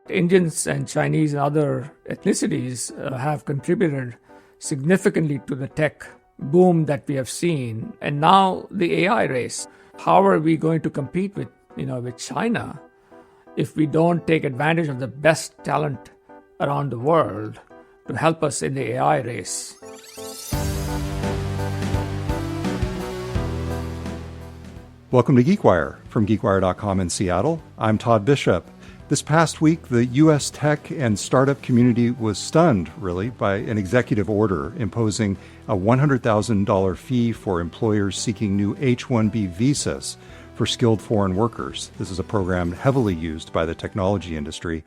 Indians and Chinese and other ethnicities have contributed significantly to the tech boom that we have seen. And now the AI race. How are we going to compete with China if we don't take advantage of the best talent around the world to help us in the AI race? Welcome to GeekWire from GeekWire.com in Seattle. I'm Todd Bishop. This past week, the U.S. tech and startup community was stunned, really, by an executive order imposing a $100,000 fee for employers seeking new H-1B visas for skilled foreign workers. This is a program heavily used by the technology industry.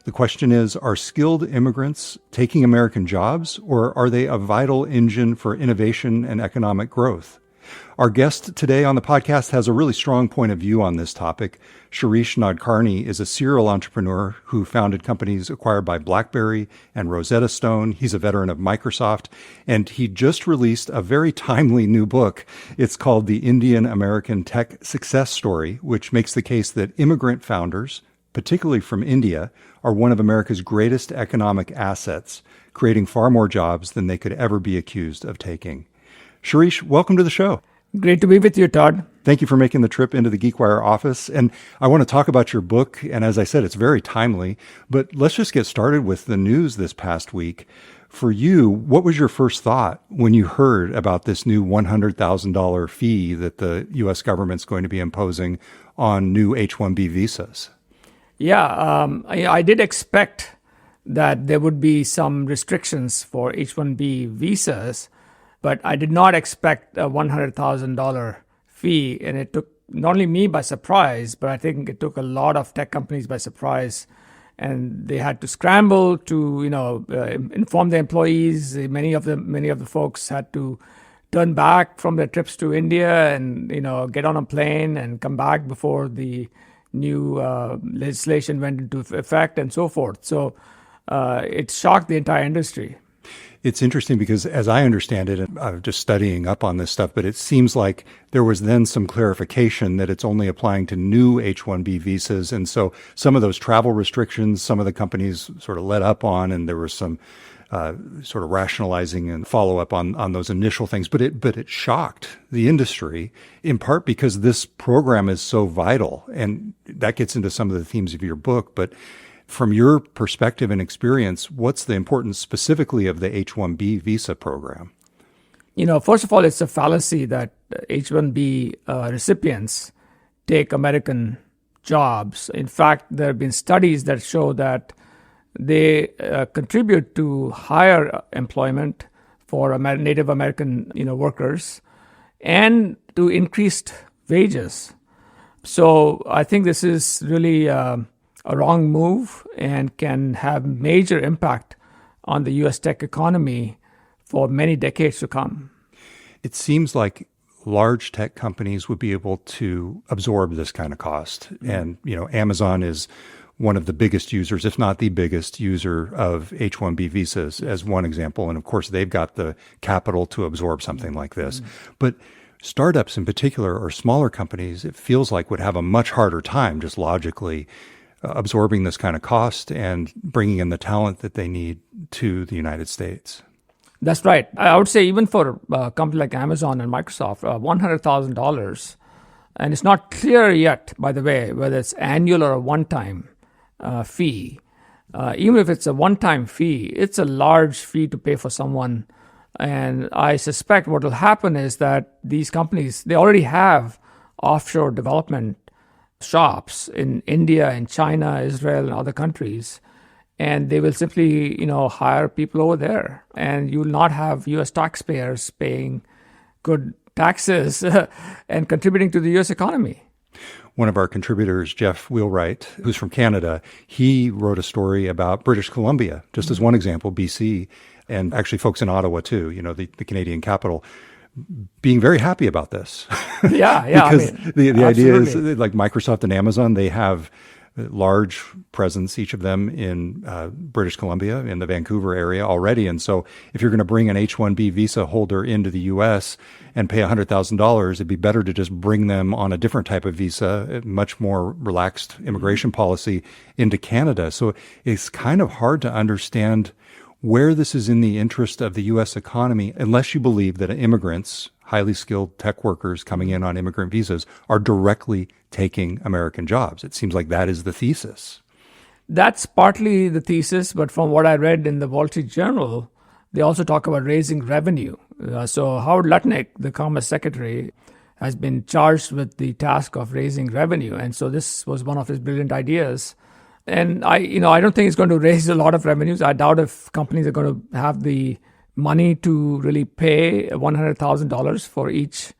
The question is, are skilled immigrants taking American jobs, or are they a vital engine for innovation and economic growth? Our guest today on the podcast has a really strong point of view on this topic. Shirish Nadkarni is a serial entrepreneur who founded companies acquired by BlackBerry and Rosetta Stone. He's a veteran of Microsoft, and he just released a very timely new book. It's called The Indian American Tech Success Story, which makes the case that immigrant founders, particularly from India, are one of America's greatest economic assets, creating far more jobs than they could ever be accused of taking. Shirish, welcome to the show. Great to be with you, Todd. Thank you for making the trip into the GeekWire office. And I want to talk about your book. And as I said, it's very timely. But let's just get started with the news this past week. For you, what was your first thought when you heard about this new $100,000 fee that the U.S. government's going to be imposing on new H-1B visas? Yeah, I did expect that there would be some restrictions for H-1B visas, but I did not expect a $100,000 fee, and it took not only me by surprise, but I think it took a lot of tech companies by surprise, and they had to scramble to inform their employees. Many of the folks had to turn back from their trips to India and get on a plane and come back before the new legislation went into effect and so forth. So it shocked the entire industry. It's interesting because, as I understand it, and I'm just studying up on this stuff, but it seems like there was then some clarification that it's only applying to new H-1B visas. And so some of those travel restrictions, some of the companies sort of let up on, and there was some sort of rationalizing and follow-up on those initial things. But it shocked the industry, in part because this program is so vital. And that gets into some of the themes of your book. But from your perspective and experience, what's the importance specifically of the H-1B visa program? First of all, it's a fallacy that H-1B recipients take American jobs. In fact, there have been studies that show that they contribute to higher employment for Native American workers and to increased wages. So I think this is really a wrong move and can have major impact on the U.S. tech economy for many decades to come. It seems like large tech companies would be able to absorb this kind of cost. And, Amazon is one of the biggest users, if not the biggest user of H-1B visas, as one example. And of course, they've got the capital to absorb something like this. But startups in particular, or smaller companies, it feels like would have a much harder time just logically absorbing this kind of cost and bringing in the talent that they need to the United States. That's right. I would say even for a company like Amazon and Microsoft, $100,000, and it's not clear yet, by the way, whether it's annual or a one-time fee. Even if it's a one-time fee, it's a large fee to pay for someone. And I suspect what will happen is that these companies, they already have offshore development shops in India and China, Israel, and other countries. And they will simply, hire people over there. And you will not have U.S. taxpayers paying good taxes and contributing to the U.S. economy. One of our contributors, Jeff Wheelwright, who's from Canada, he wrote a story about British Columbia, just as one example, BC, and actually folks in Ottawa too, the Canadian capital, being very happy about this. Yeah. Because the idea is like Microsoft and Amazon, they have large presence, each of them in British Columbia, in the Vancouver area already. And so if you're going to bring an H-1B visa holder into the U.S. and pay $100,000, it'd be better to just bring them on a different type of visa, a much more relaxed immigration policy into Canada. So it's kind of hard to understand where this is in the interest of the U.S. economy, unless you believe that immigrants, highly skilled tech workers coming in on immigrant visas, are directly taking American jobs. It seems like that is the thesis. That's partly the thesis, but from what I read in the Wall Street Journal, they also talk about raising revenue. So Howard Lutnick, the Commerce Secretary, has been charged with the task of raising revenue. And so this was one of his brilliant ideas. And I don't think it's going to raise a lot of revenues. I doubt if companies are going to have the money to really pay $100,000 for each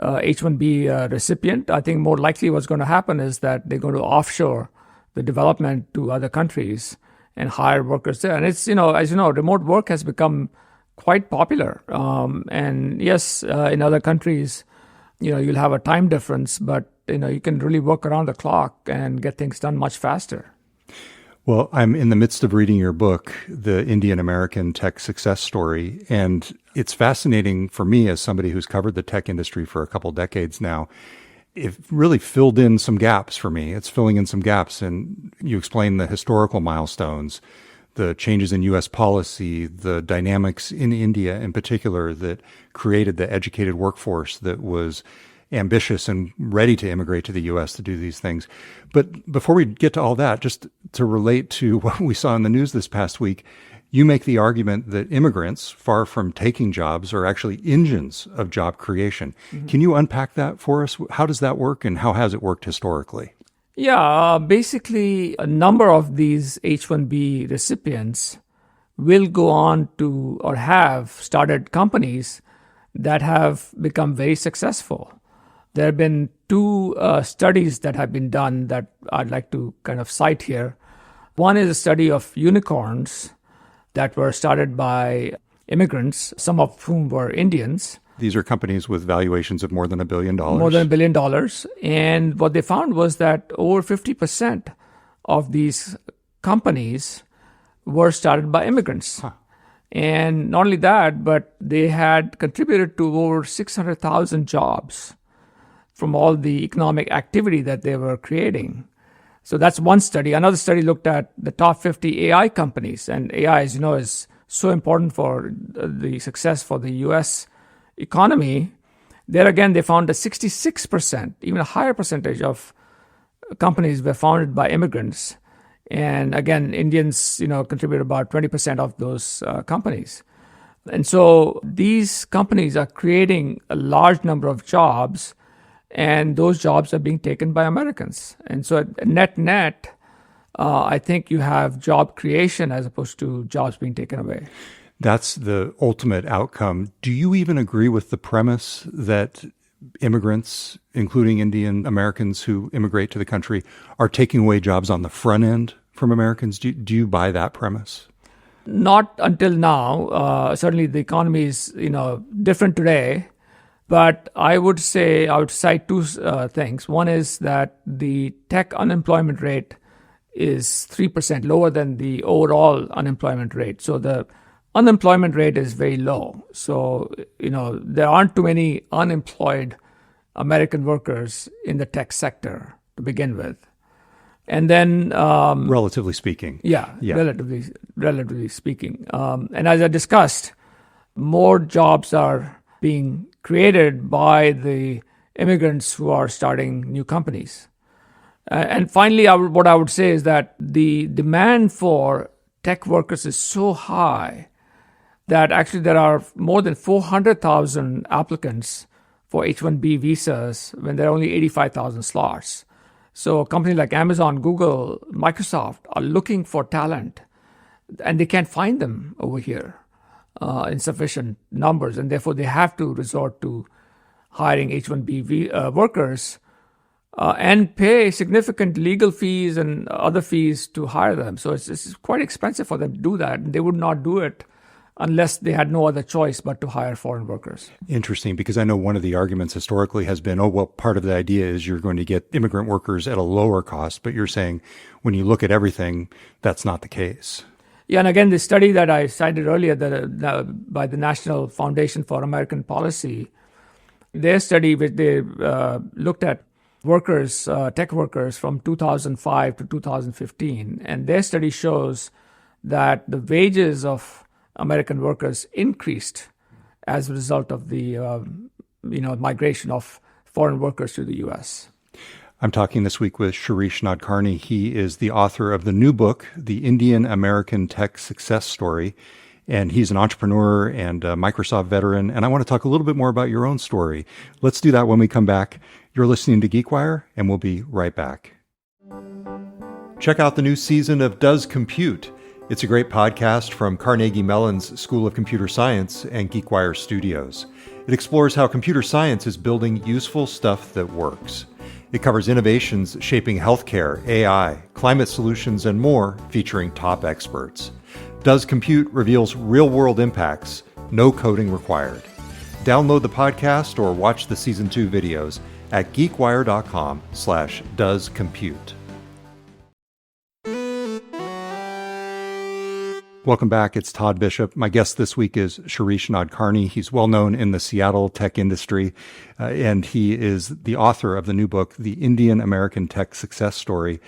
H-1B recipient. I think more likely what's going to happen is that they're going to offshore the development to other countries and hire workers there. And it's, as you know, remote work has become quite popular. And yes, in other countries, you'll have a time difference, but, you can really work around the clock and get things done much faster. Well, I'm in the midst of reading your book, The Indian-American Tech Success Story, and it's fascinating for me as somebody who's covered the tech industry for a couple decades now. It really filled in some gaps for me. It's filling in some gaps, and you explain the historical milestones, the changes in U.S. policy, the dynamics in India in particular that created the educated workforce that was ambitious and ready to immigrate to the U.S. to do these things. But before we get to all that, just to relate to what we saw in the news this past week, you make the argument that immigrants, far from taking jobs, are actually engines of job creation. Mm-hmm. Can you unpack that for us? How does that work, and how has it worked historically? Yeah, basically, a number of these H-1B recipients will go on to or have started companies that have become very successful. There have been two studies that have been done that I'd like to kind of cite here. One is a study of unicorns that were started by immigrants, some of whom were Indians. These are companies with valuations of more than $1 billion. More than $1 billion. And what they found was that over 50% of these companies were started by immigrants. Huh. And not only that, but they had contributed to over 600,000 jobs from all the economic activity that they were creating. So that's one study. Another study looked at the top 50 AI companies. And AI, as you know, is so important for the success for the U.S. economy. There again, they found that 66%, even a higher percentage of companies were founded by immigrants. And again, Indians, contribute about 20% of those companies. And so these companies are creating a large number of jobs, and those jobs are being taken by Americans. And so net, I think you have job creation as opposed to jobs being taken away. That's the ultimate outcome. Do you even agree with the premise that immigrants, including Indian Americans who immigrate to the country, are taking away jobs on the front end from Americans? Do you buy that premise? Not until now. Certainly the economy is, different today. But I would cite two things. One is that the tech unemployment rate is 3% lower than the overall unemployment rate. So the unemployment rate is very low. So, there aren't too many unemployed American workers in the tech sector to begin with. And then... relatively speaking. Yeah. Relatively speaking. And as I discussed, more jobs are being created by the immigrants who are starting new companies. And finally, what I would say is that the demand for tech workers is so high that actually there are more than 400,000 applicants for H-1B visas when there are only 85,000 slots. So companies like Amazon, Google, Microsoft are looking for talent, and they can't find them over here in sufficient numbers, and therefore they have to resort to hiring H-1B workers and pay significant legal fees and other fees to hire them. So it's quite expensive for them to do that. They would not do it unless they had no other choice but to hire foreign workers. Interesting, because I know one of the arguments historically has been, oh, well, part of the idea is you're going to get immigrant workers at a lower cost, but you're saying when you look at everything, that's not the case. Yeah, and again, the study that I cited earlier by the National Foundation for American Policy, their study, which they looked at workers, tech workers from 2005 to 2015, and their study shows that the wages of American workers increased as a result of the migration of foreign workers to the U.S. I'm talking this week with Shirish Nadkarni. He is the author of the new book, The Indian American Tech Success Story, and he's an entrepreneur and a Microsoft veteran. And I want to talk a little bit more about your own story. Let's do that when we come back. You're listening to GeekWire, and we'll be right back. Check out the new season of Does Compute. It's a great podcast from Carnegie Mellon's School of Computer Science and GeekWire Studios. It explores how computer science is building useful stuff that works. It covers innovations shaping healthcare, AI, climate solutions, and more, featuring top experts. Does Compute reveals real-world impacts, no coding required. Download the podcast or watch the Season 2 videos at geekwire.com/doescompute. Welcome back. It's Todd Bishop. My guest this week is Shirish Nadkarni. He's well known in the Seattle tech industry, and he is the author of the new book, The Indian American Tech Success Story.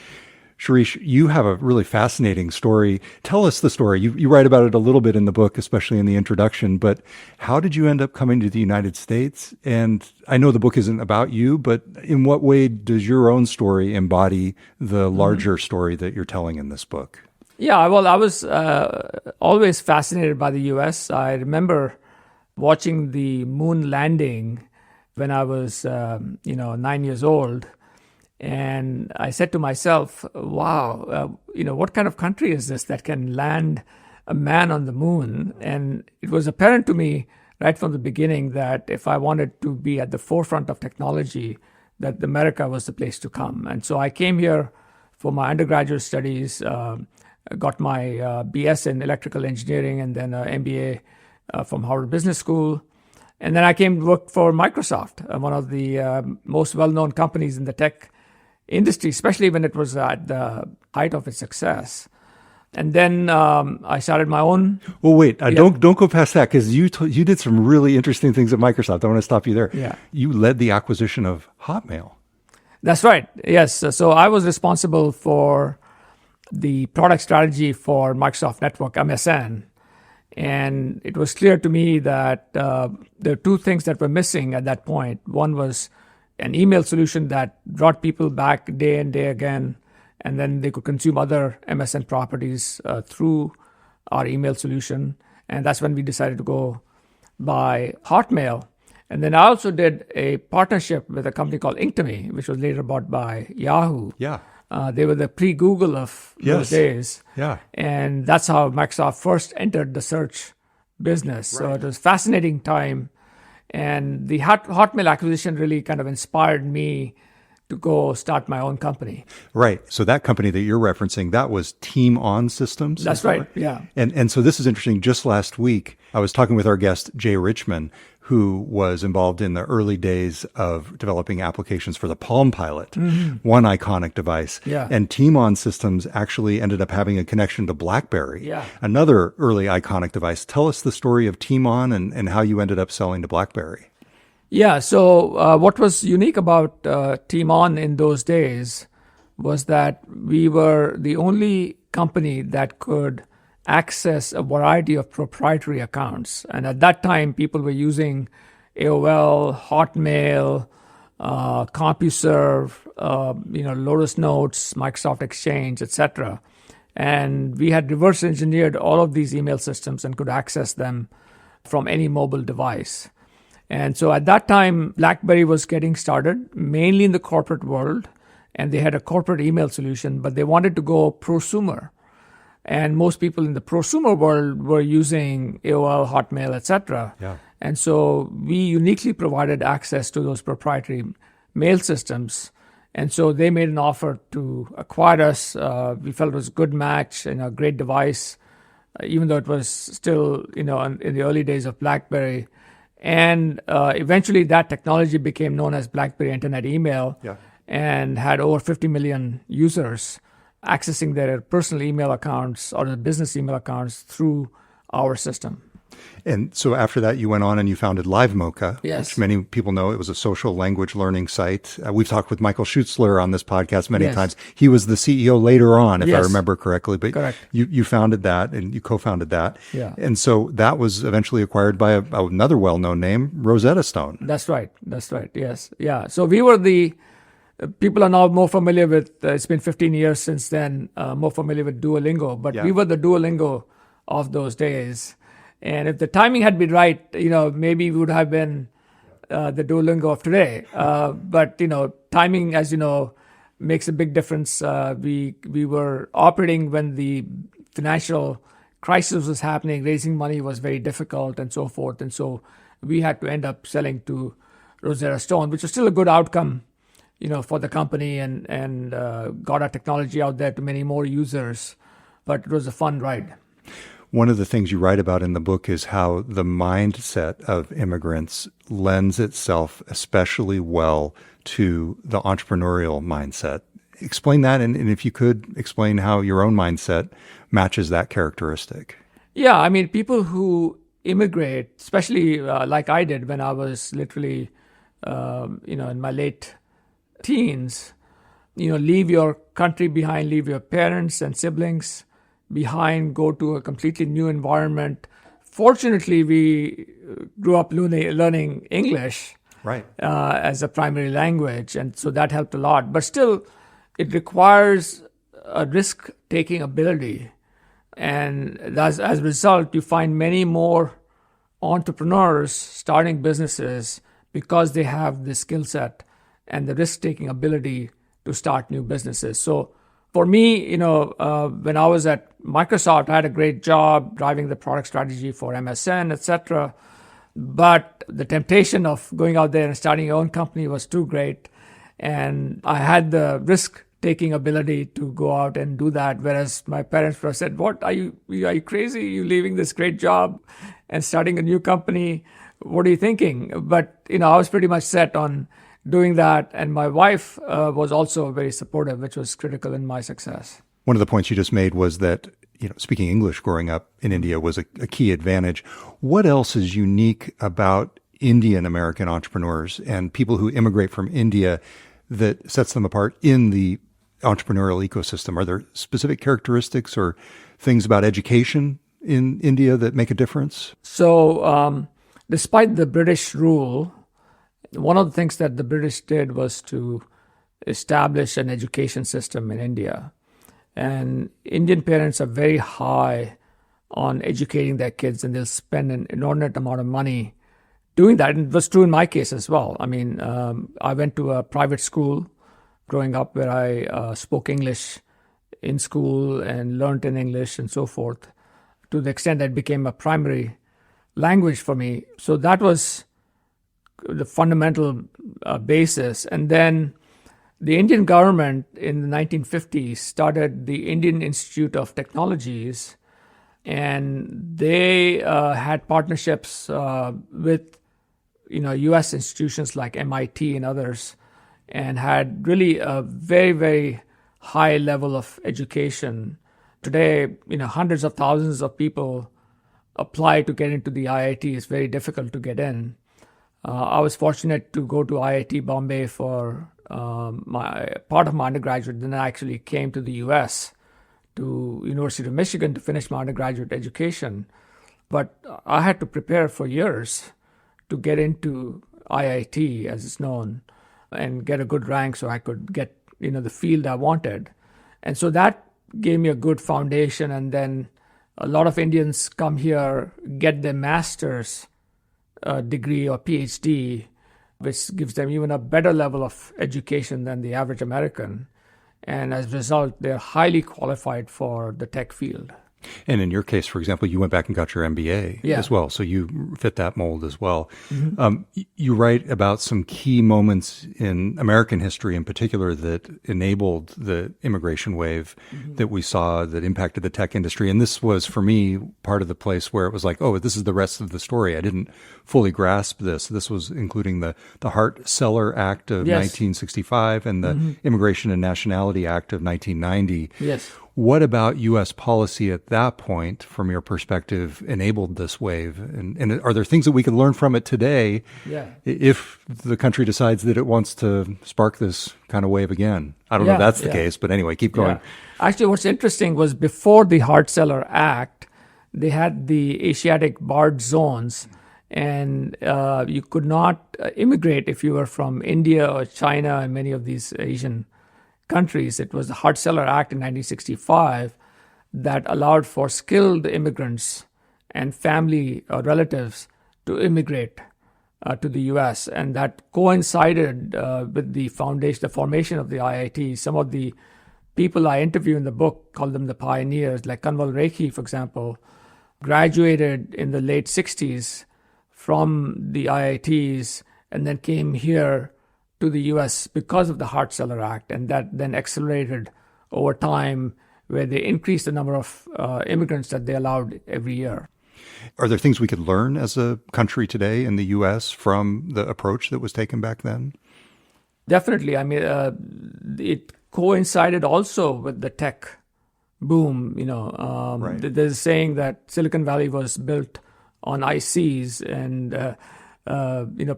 Shirish, you have a really fascinating story. Tell us the story. You write about it a little bit in the book, especially in the introduction, but how did you end up coming to the United States? And I know the book isn't about you, but in what way does your own story embody the larger story that you're telling in this book? Yeah, well, I was always fascinated by the U.S. I remember watching the moon landing when I was, 9 years old. And I said to myself, wow, what kind of country is this that can land a man on the moon? And it was apparent to me right from the beginning that if I wanted to be at the forefront of technology, that America was the place to come. And so I came here for my undergraduate studies, got my BS in electrical engineering and then an MBA from Harvard Business School. And then I came to work for Microsoft, one of the most well-known companies in the tech industry, especially when it was at the height of its success. And then I started my own. Well, wait, don't go past that, because you did some really interesting things at Microsoft. I want to stop you there. Yeah. You led the acquisition of Hotmail. That's right. Yes. So I was responsible for the product strategy for Microsoft Network, MSN. And it was clear to me that there are two things that were missing at that point. One was an email solution that brought people back day and day again, and then they could consume other MSN properties through our email solution. And that's when we decided to go buy Hotmail. And then I also did a partnership with a company called Inktomi, which was later bought by Yahoo. Yeah. They were the pre-Google of those days. Yeah. And that's how Microsoft first entered the search business. Right. So it was a fascinating time. And the Hotmail acquisition really kind of inspired me to go start my own company. Right. So that company that you're referencing, that was Team On Systems? That's right. Yeah. And so this is interesting. Just last week, I was talking with our guest, Jay Richman, who was involved in the early days of developing applications for the Palm Pilot, one iconic device. Yeah. And Team On Systems actually ended up having a connection to BlackBerry, another early iconic device. Tell us the story of Team On and how you ended up selling to BlackBerry. Yeah, so what was unique about Team On in those days was that we were the only company that could access a variety of proprietary accounts. And at that time, people were using AOL, Hotmail, CompuServe, Lotus Notes, Microsoft Exchange, etc. And we had reverse engineered all of these email systems and could access them from any mobile device. And so at that time, BlackBerry was getting started, mainly in the corporate world, and they had a corporate email solution, but they wanted to go prosumer. And most people in the prosumer world were using AOL, Hotmail, etc. Yeah. And so we uniquely provided access to those proprietary mail systems. And so they made an offer to acquire us. We felt it was a good match and a great device. even though it was still, in the early days of BlackBerry. And eventually that technology became known as BlackBerry Internet Email, and had over 50 million users accessing their personal email accounts or their business email accounts through our system. And so after that, you went on and you founded LiveMocha, Yes. which many people know. It was a social language learning site. We've talked with Michael Schutzler on this podcast many Yes. times. He was the CEO later on, if I Yes. remember correctly. But Correct. you founded that and you co-founded that. Yeah. And so that was eventually acquired by another well-known name, Rosetta Stone. That's right. Yes. Yeah. So we were people are now more familiar with, it's been 15 years since then, more familiar with Duolingo, but we were the Duolingo of those days. And if the timing had been right, maybe we would have been the Duolingo of today. But timing, as you know, makes a big difference. We were operating when the financial crisis was happening, raising money was very difficult, and so forth. And so we had to end up selling to Rosetta Stone, which was still a good outcome, for the company, and got our technology out there to many more users. But it was a fun ride. One of the things you write about in the book is how the mindset of immigrants lends itself especially well to the entrepreneurial mindset. Explain that, and if you could, explain how your own mindset matches that characteristic. Yeah, I mean, people who immigrate, especially like I did when I was literally, in my late teens, leave your country behind, leave your parents and siblings behind, go to a completely new environment. Fortunately, we grew up learning English as a primary language, and so that helped a lot. But still, it requires a risk-taking ability. And as a result, you find many more entrepreneurs starting businesses because they have the skill set and the risk-taking ability to start new businesses. So for me, when I was at Microsoft, I had a great job driving the product strategy for MSN, etc. But the temptation of going out there and starting your own company was too great. And I had the risk-taking ability to go out and do that. Whereas my parents would have said, "What, are you crazy? You leaving this great job and starting a new company? What are you thinking?" But, I was pretty much set on doing that. And my wife was also very supportive, which was critical in my success. One of the points you just made was that, speaking English growing up in India was a key advantage. What else is unique about Indian American entrepreneurs and people who immigrate from India that sets them apart in the entrepreneurial ecosystem? Are there specific characteristics or things about education in India that make a difference? So despite the British rule, one of the things that the British did was to establish an education system in India. And Indian parents are very high on educating their kids, and they'll spend an inordinate amount of money doing that. And it was true in my case as well. I mean, I went to a private school growing up where I spoke English in school and learned in English and so forth, to the extent that it became a primary language for me. So that was the fundamental basis. And then the Indian government in the 1950s started the Indian Institute of Technologies, and they had partnerships with U.S. institutions like MIT and others, and had really a very, very high level of education. Today, hundreds of thousands of people apply to get into the IIT. It's very difficult to get in. I was fortunate to go to IIT Bombay for my part of my undergraduate. Then I actually came to the U.S. to University of Michigan to finish my undergraduate education. But I had to prepare for years to get into IIT, as it's known, and get a good rank so I could get the field I wanted. And so that gave me a good foundation. And then a lot of Indians come here, get their master's degree or PhD, which gives them even a better level of education than the average American. And as a result, they're highly qualified for the tech field. And in your case, for example, you went back and got your MBA as well. So you fit that mold as well. You write about some key moments in American history in particular that enabled the immigration wave that we saw that impacted the tech industry. And this was, for me, part of the place where it was like, oh, this is the rest of the story. I didn't fully grasp this. This was including the Hart-Celler Act of 1965 and the Immigration and Nationality Act of 1990. Yes. What about U.S. policy at that point, from your perspective, enabled this wave? And are there things that we can learn from it today if the country decides that it wants to spark this kind of wave again? I don't know if that's the case, but anyway, keep going. Actually, what's interesting was before the Hart-Celler Act, they had the Asiatic barred zones, and you could not immigrate if you were from India or China and many of these Asian countries. It was the Hart-Celler Act in 1965 that allowed for skilled immigrants and family or relatives to immigrate to the U.S. And that coincided with the formation of the IIT. Some of the people I interview in the book call them the pioneers, like Kanwal Rekhi, for example, graduated in the late 60s from the IITs and then came here to the U.S. because of the Hart-Celler Act, and that then accelerated over time, where they increased the number of immigrants that they allowed every year. Are there things we could learn as a country today in the U.S. from the approach that was taken back then? Definitely. I mean, it coincided also with the tech boom. There's a saying that Silicon Valley was built on ICs, and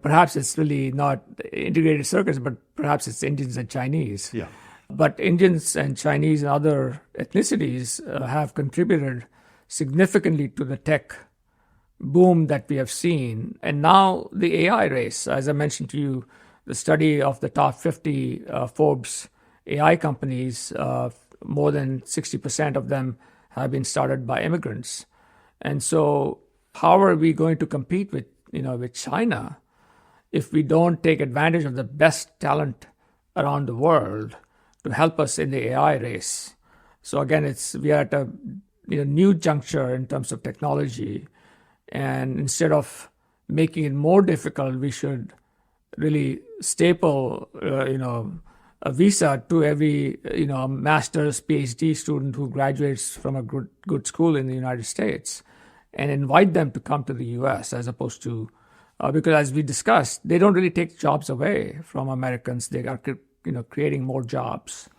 perhaps it's really not integrated circuits, but perhaps it's Indians and Chinese. Yeah. But Indians and Chinese and other ethnicities have contributed significantly to the tech boom that we have seen. And now the AI race, as I mentioned to you, the study of the top 50 Forbes AI companies, more than 60% of them have been started by immigrants. And so how are we going to compete with China if we don't take advantage of the best talent around the world to help us in the AI race? So again, we are at a new juncture in terms of technology, and instead of making it more difficult, we should really staple a visa to every master's PhD student who graduates from a good school in the United States, and invite them to come to the U.S. as opposed to, because as we discussed, they don't really take jobs away from Americans. They are creating more jobs.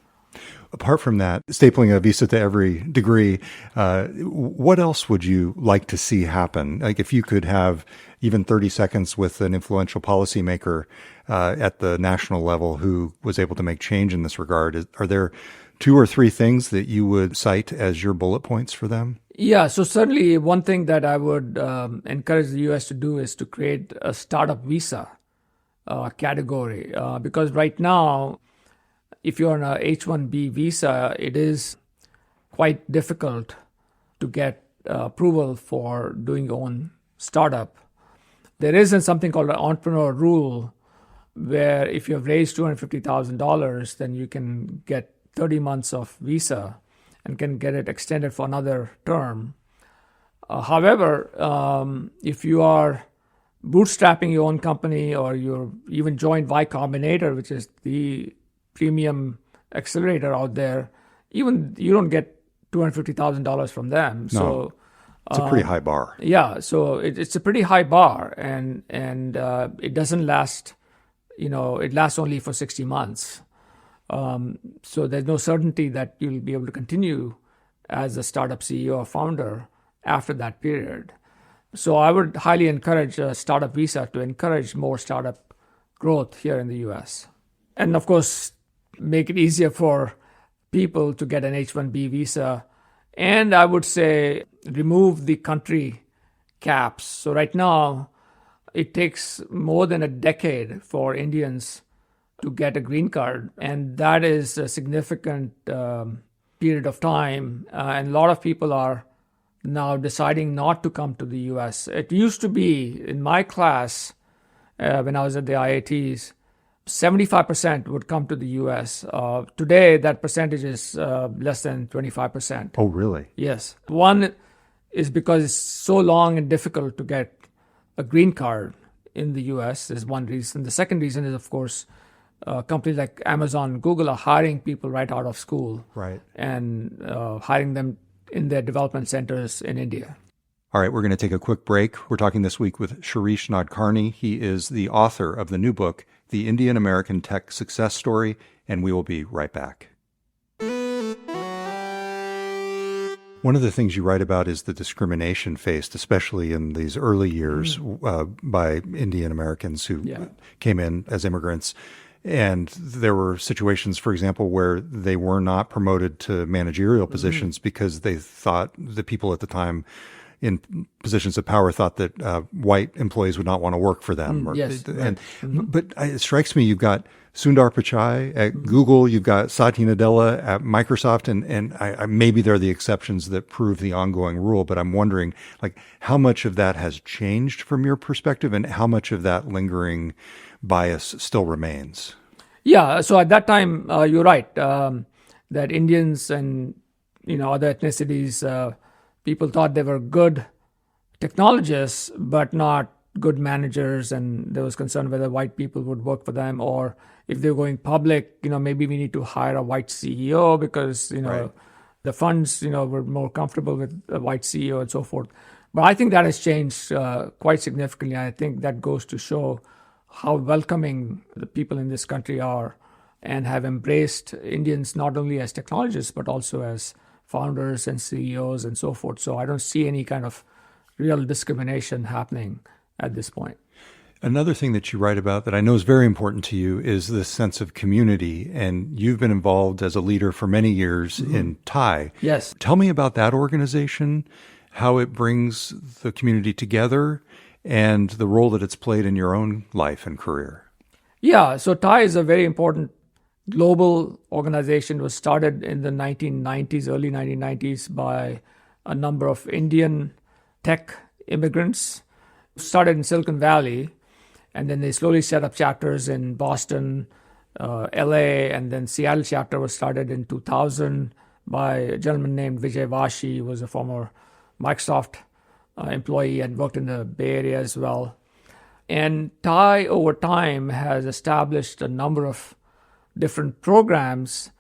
Apart from that, stapling a visa to every degree, what else would you like to see happen? Like if you could have even 30 seconds with an influential policymaker at the national level who was able to make change in this regard, are there 2 or 3 things that you would cite as your bullet points for them? Yeah, so certainly one thing that I would encourage the U.S. to do is to create a startup visa category, because right now, if you're on a H-1B visa, it is quite difficult to get approval for doing your own startup. There isn't something called an entrepreneur rule, where if you have raised $250,000, then you can get 30 months of visa and can get it extended for another term. However, if you are bootstrapping your own company, or you're even joined Y Combinator, which is the premium accelerator out there, even you don't get $250,000 from them. No, so it's a pretty high bar. Yeah, so it's a pretty high bar, and it doesn't last. It lasts only for 60 months. So there's no certainty that you'll be able to continue as a startup CEO or founder after that period. So I would highly encourage a startup visa to encourage more startup growth here in the U.S. And of course, make it easier for people to get an H-1B visa. And I would say remove the country caps. So right now, it takes more than a decade for Indians to get a green card. And that is a significant period of time. And a lot of people are now deciding not to come to the U.S. It used to be, in my class, when I was at the IITs, 75% would come to the U.S. Today, that percentage is less than 25%. Oh, really? Yes. One is because it's so long and difficult to get a green card in the U.S. is one reason. The second reason is, of course, companies like Amazon and Google are hiring people right out of school, right, and hiring them in their development centers in India. All right, we're going to take a quick break. We're talking this week with Shirish Nadkarni. He is the author of the new book, The Indian American Tech Success Story, and we will be right back. One of the things you write about is the discrimination faced, especially in these early years, by Indian Americans who came in as immigrants. And there were situations, for example, where they were not promoted to managerial positions because they thought the people at the time in positions of power thought that white employees would not want to work for them. But it strikes me you've got Sundar Pichai at Google, you've got Satya Nadella at Microsoft, and I maybe they're the exceptions that prove the ongoing rule, but I'm wondering, like, how much of that has changed from your perspective and how much of that lingering bias still remains? Yeah, so at that time, you're right, that Indians and other ethnicities, people thought they were good technologists, but not good managers, and there was concern whether white people would work for them, or if they were going public, maybe we need to hire a white CEO because the funds were more comfortable with a white CEO and so forth. But I think that has changed quite significantly. I think that goes to show how welcoming the people in this country are and have embraced Indians not only as technologists but also as founders and CEOs and so forth. So I don't see any kind of real discrimination happening at this point. Another thing that you write about that I know is very important to you is this sense of community. And you've been involved as a leader for many years in TIE. Yes. Tell me about that organization, how it brings the community together, and the role that it's played in your own life and career. Yeah, so TIE is a very important global organization. It was started in the 1990s, early 1990s, by a number of Indian tech immigrants. Started in Silicon Valley, and then they slowly set up chapters in Boston, LA, and then Seattle chapter was started in 2000 by a gentleman named Vijay Vashi, who was a former Microsoft employee and worked in the Bay Area as well. And TIE over time has established a number of different programs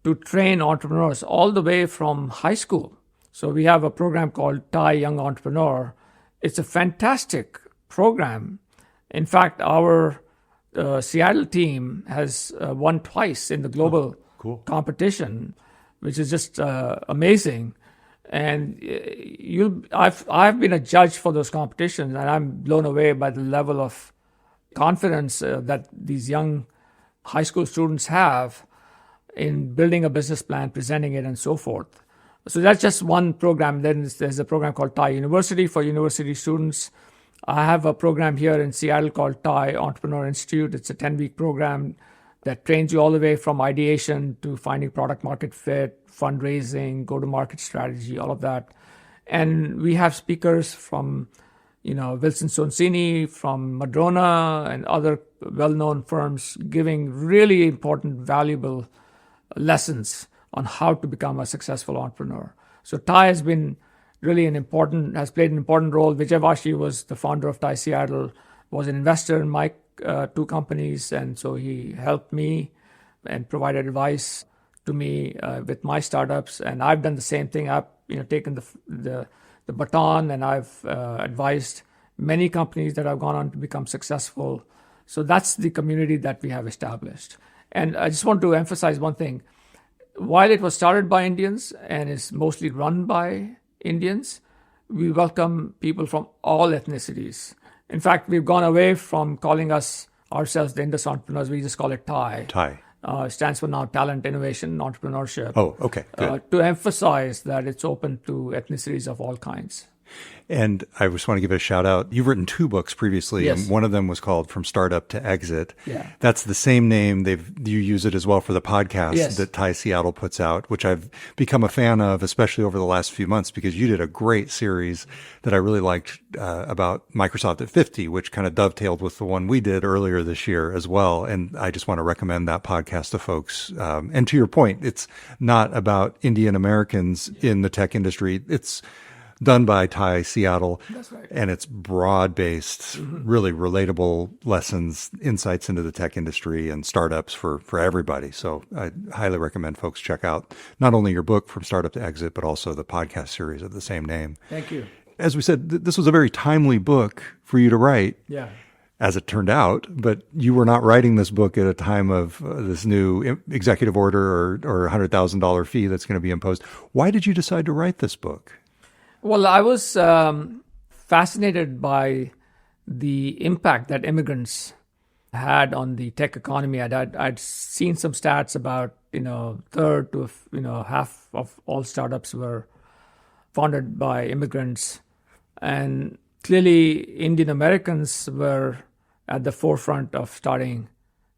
to train entrepreneurs all the way from high school. So we have a program called TIE Young Entrepreneur. It's a fantastic program. In fact, our Seattle team has won twice in the global competition, which is just amazing. And I've been a judge for those competitions, and I'm blown away by the level of confidence that these young high school students have in building a business plan, presenting it, and so forth. So that's just one program. Then there's a program called TIE University for university students. I have a program here in Seattle called TIE Entrepreneur Institute. It's a 10-week program that trains you all the way from ideation to finding product market fit, fundraising, go-to-market strategy, all of that. And we have speakers from, Wilson Sonsini, from Madrona, and other well-known firms giving really important, valuable lessons on how to become a successful entrepreneur. So TIE has been really has played an important role. Vijay Vashi was the founder of TIE Seattle, was an investor in my two companies, and so he helped me and provided advice to me with my startups. And I've done the same thing. I've taken the baton, and I've advised many companies that have gone on to become successful. So that's the community that we have established. And I just want to emphasize one thing. While it was started by Indians and is mostly run by Indians, we welcome people from all ethnicities. In fact, we've gone away from calling ourselves the Indus Entrepreneurs. We just call it TIE. TIE. Stands for now Talent, Innovation, Entrepreneurship. Oh, okay, good. To emphasize that it's open to ethnicities of all kinds. And I just want to give it a shout out. You've written 2 books previously, Yes. and one of them was called From Startup to Exit. Yeah. That's the same name. You use it as well for the podcast Yes. that Thai Seattle puts out, which I've become a fan of, especially over the last few months, because you did a great series that I really liked about Microsoft at 50, which kind of dovetailed with the one we did earlier this year as well. And I just want to recommend that podcast to folks. And to your point, it's not about Indian Americans in the tech industry. It's done by Thai Seattle. That's right. And it's broad-based, really relatable lessons, insights into the tech industry and startups for everybody. So I highly recommend folks check out not only your book From Startup to Exit, but also the podcast series of the same name. Thank you. As we said, this was a very timely book for you to write. Yeah. As it turned out, but you were not writing this book at a time of this new executive order or $100,000 fee that's going to be imposed. Why did you decide to write this book? Well, I was fascinated by the impact that immigrants had on the tech economy. I'd seen some stats about, third to, half of all startups were founded by immigrants. And clearly, Indian Americans were at the forefront of starting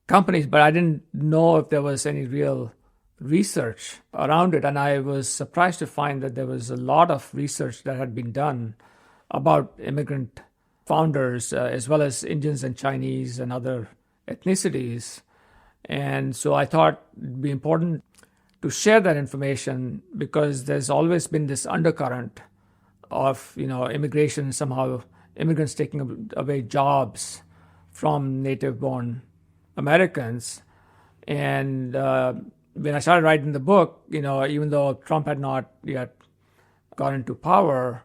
companies, but I didn't know if there was any real research around it. And I was surprised to find that there was a lot of research that had been done about immigrant founders, as well as Indians and Chinese and other ethnicities. And so I thought it'd be important to share that information because there's always been this undercurrent of, immigration, somehow immigrants taking away jobs from native-born Americans. And when I started writing the book, even though Trump had not yet got into power,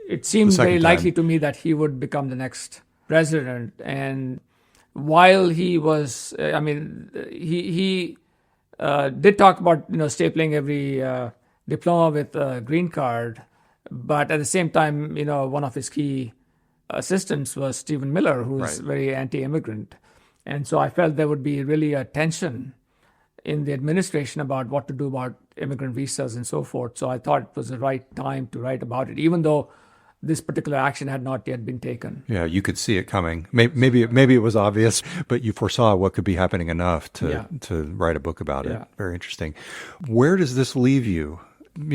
it seemed very likely to me that he would become the next president. And while he was, he did talk about, stapling every diploma with a green card. But at the same time, one of his key assistants was Stephen Miller, who's very anti-immigrant. And so I felt there would be really a tension in the administration about what to do about immigrant visas and so forth. So I thought it was the right time to write about it, even though this particular action had not yet been taken. Yeah, you could see it coming. Maybe it was obvious, but you foresaw what could be happening enough to write a book about it. Yeah. Very interesting. Where does this leave you?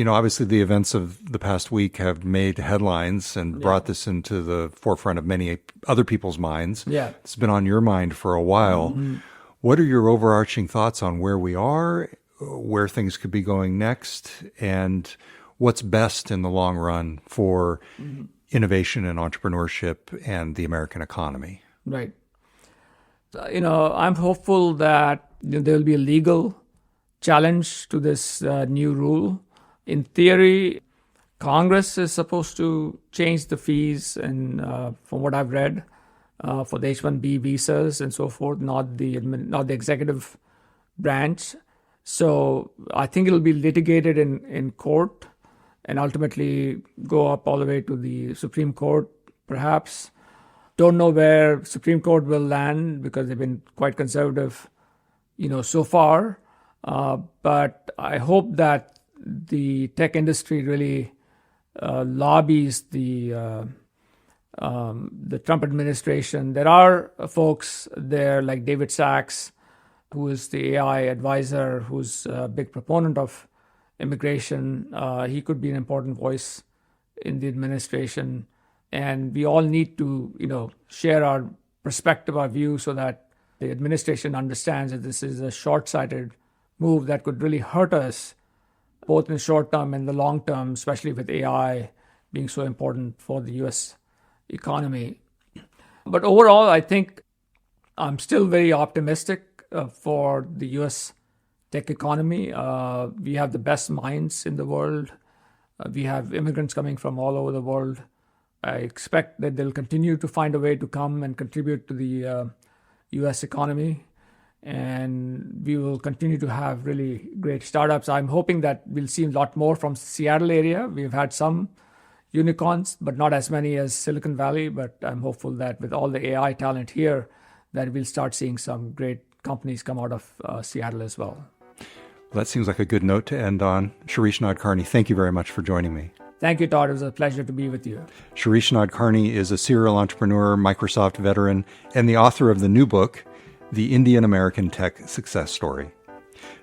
Obviously the events of the past week have made headlines and brought this into the forefront of many other people's minds. Yeah. It's been on your mind for a while. Mm-hmm. What are your overarching thoughts on where we are, where things could be going next, and what's best in the long run for innovation and entrepreneurship and the American economy? Right. I'm hopeful that there will be a legal challenge to this new rule. In theory, Congress is supposed to change the fees, and from what I've read, for the H-1B visas and so forth, not the executive branch. So I think it'll be litigated in court and ultimately go up all the way to the Supreme Court, perhaps. Don't know where Supreme Court will land because they've been quite conservative, so far. But I hope that the tech industry really lobbies the Trump administration. There are folks there like David Sachs, who is the AI advisor, who's a big proponent of immigration. He could be an important voice in the administration. And we all need to, share our perspective, our view, so that the administration understands that this is a short-sighted move that could really hurt us, both in the short term and the long term, especially with AI being so important for the U.S. economy. But overall, I think I'm still very optimistic for the U.S. tech economy. We have the best minds in the world. We have immigrants coming from all over the world. I expect that they'll continue to find a way to come and contribute to the U.S. economy. And we will continue to have really great startups. I'm hoping that we'll see a lot more from Seattle area. We've had some unicorns, but not as many as Silicon Valley. But I'm hopeful that with all the AI talent here, that we'll start seeing some great companies come out of Seattle as well. That seems like a good note to end on. Shirish Nadkarni, thank you very much for joining me. Thank you, Todd. It was a pleasure to be with you. Shirish Nadkarni is a serial entrepreneur, Microsoft veteran, and the author of the new book, The Indian American Tech Success Story.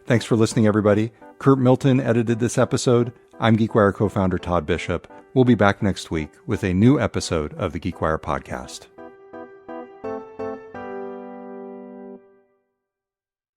Thanks for listening, everybody. Curt Milton edited this episode. I'm GeekWire co-founder Todd Bishop. We'll be back next week with a new episode of the GeekWire podcast.